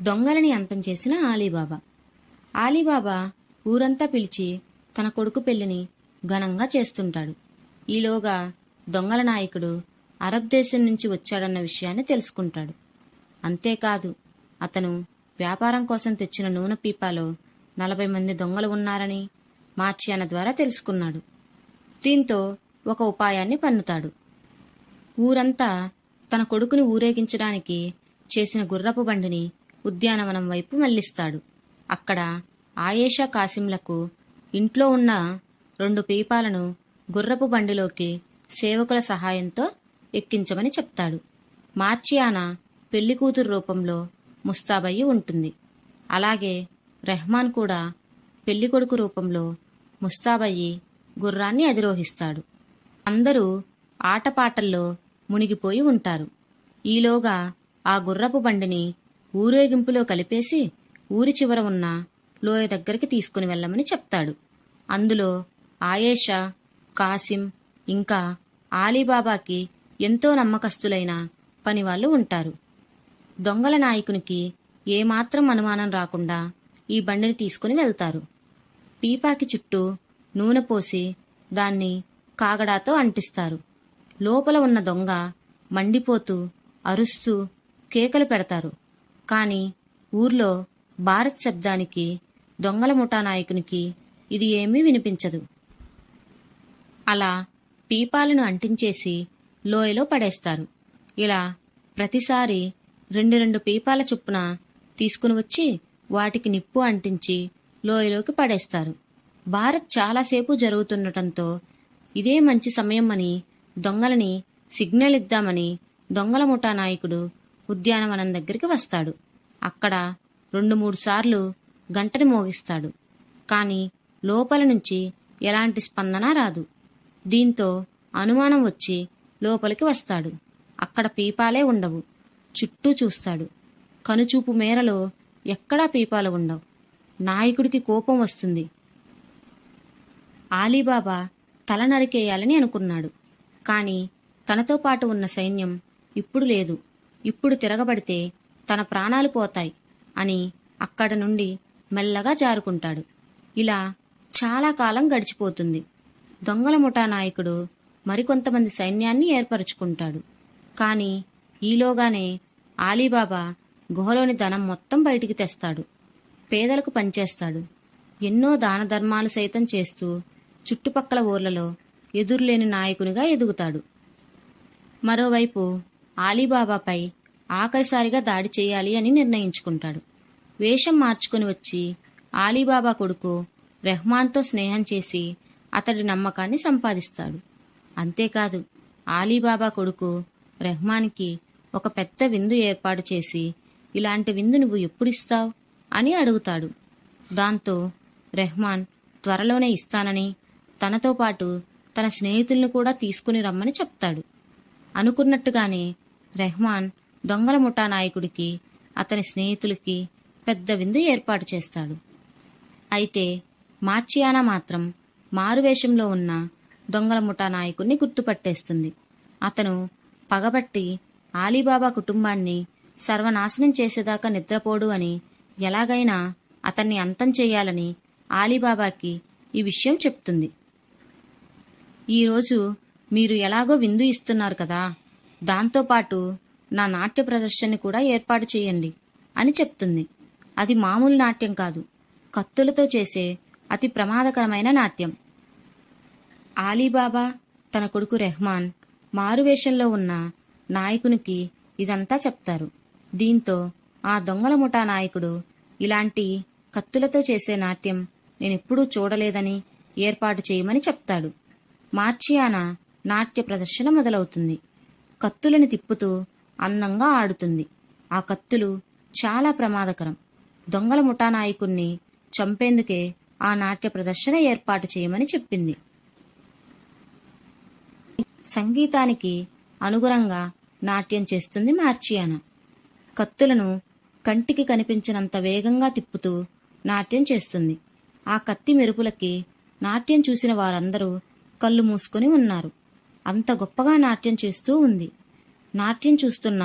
దొంగలని అంతం చేసిన ఆలీబాబా. ఆలీబాబా ఊరంతా పిలిచి తన కొడుకు పెళ్లిని ఘనంగా చేస్తుంటాడు. ఈలోగా దొంగల నాయకుడు అరబ్ దేశం నుంచి వచ్చాడన్న విషయాన్ని తెలుసుకుంటాడు. అంతేకాదు, అతను వ్యాపారం కోసం తెచ్చిన నూనె పీపాలో 40 మంది దొంగలు ఉన్నారని మార్చియానా ద్వారా తెలుసుకున్నాడు. దీంతో ఒక ఉపాయాన్ని పన్నుతాడు. ఊరంతా తన కొడుకుని ఊరేగించడానికి చేసిన గుర్రపు బండిని ఉద్యానవనం వైపు మళ్లిస్తాడు. అక్కడ ఆయేషా కాసింలకు ఇంట్లో ఉన్న 2 పీపాలను గుర్రపు బండిలోకి సేవకుల సహాయంతో ఎక్కించమని చెప్తాడు. మార్చియానా పెళ్లికూతురు రూపంలో ముస్తాబయ్యి ఉంటుంది. అలాగే రెహమాన్ కూడా పెళ్లికొడుకు రూపంలో ముస్తాబయ్యి గుర్రాన్ని అధిరోహిస్తాడు. అందరూ ఆటపాటల్లో మునిగిపోయి ఉంటారు. ఈలోగా ఆ గుర్రపు బండిని ఊరేగింపులో కలిపేసి ఊరి చివర ఉన్న లోయ దగ్గరికి తీసుకుని వెళ్ళమని చెప్తాడు. అందులో ఆయేషా, కాసిం ఇంకా ఆలీబాబాకి ఎంతో నమ్మకస్తులైన పనివాళ్లు ఉంటారు. దొంగల నాయకునికి ఏమాత్రం అనుమానం రాకుండా ఈ బండిని తీసుకుని వెళ్తారు. పీపాకి చుట్టూ నూనె పోసి దాన్ని కాగడాతో అంటిస్తారు. లోపల ఉన్న దొంగ మండిపోతూ అరుస్తూ కేకలు పెడతారు. కాని ఊర్లో భారత్ శబ్దానికి దొంగల ముఠా నాయకునికి ఇది ఏమీ వినిపించదు. అలా పీపాలను అంటించేసి లోయలో పడేస్తారు. ఇలా ప్రతిసారి 2 పీపాల చొప్పున తీసుకుని వచ్చి వాటికి నిప్పు అంటించి లోయలోకి పడేస్తారు. భారత్ చాలాసేపు జరుగుతుండటంతో ఇదే మంచి సమయం అని దొంగలని సిగ్నల్ ఇద్దామని దొంగల ముఠా నాయకుడు ఉద్యానవనం దగ్గరికి వస్తాడు. అక్కడ 2-3 సార్లు గంటని మోగిస్తాడు. కాని లోపల నుంచి ఎలాంటి స్పందన రాదు. దీంతో అనుమానం వచ్చి లోపలికి వస్తాడు. అక్కడ పీపాలే ఉండవు. చుట్టూ చూస్తాడు. కనుచూపు మేరలో ఎక్కడా పీపాలు ఉండవు. నాయకుడికి కోపం వస్తుంది. ఆలీబాబా తల నరికేయాలని అనుకున్నాడు. కాని తనతో పాటు ఉన్న సైన్యం ఇప్పుడు లేదు. ఇప్పుడు తిరగబడితే తన ప్రాణాలు పోతాయి అని అక్కడ నుండి మెల్లగా జారుకుంటాడు. ఇలా చాలా కాలం గడిచిపోతుంది. దొంగల ముఠా నాయకుడు మరికొంతమంది సైన్యాన్ని ఏర్పరచుకుంటాడు. కాని ఈలోగానే ఆలీబాబా గుహలోని ధనం మొత్తం బయటికి తెస్తాడు. పేదలకు పంచేస్తాడు. ఎన్నో దాన ధర్మాలు సైతం చేస్తూ చుట్టుపక్కల ఊర్లలో ఎదురులేని నాయకునిగా ఎదుగుతాడు. మరోవైపు ఆలీబాబాపై ఆఖరిసారిగా దాడి చేయాలి అని నిర్ణయించుకుంటాడు. వేషం మార్చుకుని వచ్చి ఆలీబాబా కొడుకు రెహమాన్తో స్నేహం చేసి అతడి నమ్మకాన్ని సంపాదిస్తాడు. అంతేకాదు, ఆలీబాబా కొడుకు రెహమాన్కి ఒక పెద్ద విందు ఏర్పాటు చేసి ఇలాంటి విందు నువ్వు ఎప్పుడిస్తావు అని అడుగుతాడు. దాంతో రెహమాన్ త్వరలోనే ఇస్తానని తనతో పాటు తన స్నేహితుల్ని కూడా తీసుకుని రమ్మని చెప్తాడు. అనుకున్నట్టుగానే రెహమాన్ దొంగల ముఠా నాయకుడికి అతని స్నేహితులకి పెద్ద విందు ఏర్పాటు చేస్తాడు. అయితే మార్చియానా మాత్రం మారువేషంలో ఉన్న దొంగల ముఠా నాయకుడిని గుర్తుపట్టేస్తుంది. అతను పగబట్టి ఆలీబాబా కుటుంబాన్ని సర్వనాశనం చేసేదాకా నిద్రపోడు అని ఎలాగైనా అతన్ని అంతం చేయాలని ఆలీబాబాకి ఈ విషయం చెప్తుంది. ఈరోజు మీరు ఎలాగో విందు ఇస్తున్నారు కదా, దాంతోపాటు నా నాట్య ప్రదర్శనని కూడా ఏర్పాటు చేయండి అని చెప్తుంది. అది మామూలు నాట్యం కాదు, కత్తులతో చేసే అతి ప్రమాదకరమైన నాట్యం. ఆలీబాబా తన కొడుకు రెహమాన్ మారువేషంలో ఉన్న నాయకునికి ఇదంతా చెప్తారు. దీంతో ఆ దొంగల ముఠా నాయకుడు ఇలాంటి కత్తులతో చేసే నాట్యం నేనెప్పుడూ చూడలేదని ఏర్పాటు చేయమని చెప్తాడు. మార్చియానా నాట్య ప్రదర్శన మొదలవుతుంది. కత్తులని తిప్పుతూ అందంగా ఆడుతుంది. ఆ కత్తులు చాలా ప్రమాదకరం. దొంగల ముఠా నాయకుణ్ణి చంపేందుకే ఆ నాట్య ప్రదర్శన ఏర్పాటు చేయమని చెప్పింది. సంగీతానికి అనుగుణంగా నాట్యం చేస్తుంది మార్చియానా. కత్తులను కంటికి కనిపించినంత వేగంగా తిప్పుతూ నాట్యం చేస్తుంది. ఆ కత్తి మెరుపులకి నాట్యం చూసిన వారందరూ కళ్ళు మూసుకొని ఉన్నారు. అంత గొప్పగా నాట్యం చేస్తూ ఉంది. నాట్యం చూస్తున్న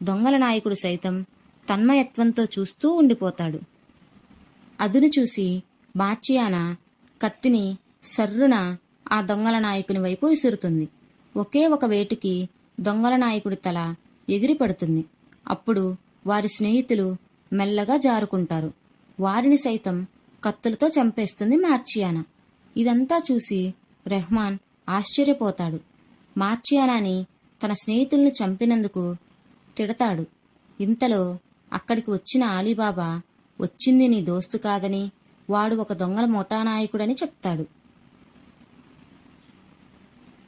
దొంగల నాయకుడు సైతం తన్మయత్వంతో చూస్తూ ఉండిపోతాడు. అదును చూసి మార్చియానా కత్తిని సర్రున ఆ దొంగల నాయకుని వైపు విసురుతుంది. ఒకే ఒక వేటుకి దొంగల నాయకుడి తల ఎగిరిపడుతుంది. అప్పుడు వారి స్నేహితులు మెల్లగా జారుకుంటారు. వారిని సైతం కత్తులతో చంపేస్తుంది మార్చియానా. ఇదంతా చూసి రెహమాన్ ఆశ్చర్యపోతాడు. మార్చియానాని తన స్నేహితుల్ని చంపినందుకు తిడతాడు. ఇంతలో అక్కడికి వచ్చిన ఆలీబాబా వచ్చింది నీ దోస్తు కాదని, వాడు ఒక దొంగల ముఠానాయకుడని చెప్తాడు.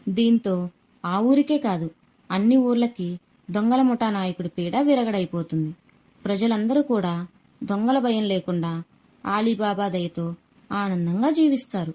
దీంతో ఆ ఊరికే కాదు, అన్ని ఊర్లకి దొంగల ముఠా నాయకుడి పీడ విరగడైపోతుంది. ప్రజలందరూ కూడా దొంగల భయం లేకుండా ఆలీబాబా దయతో ఆనందంగా జీవిస్తారు.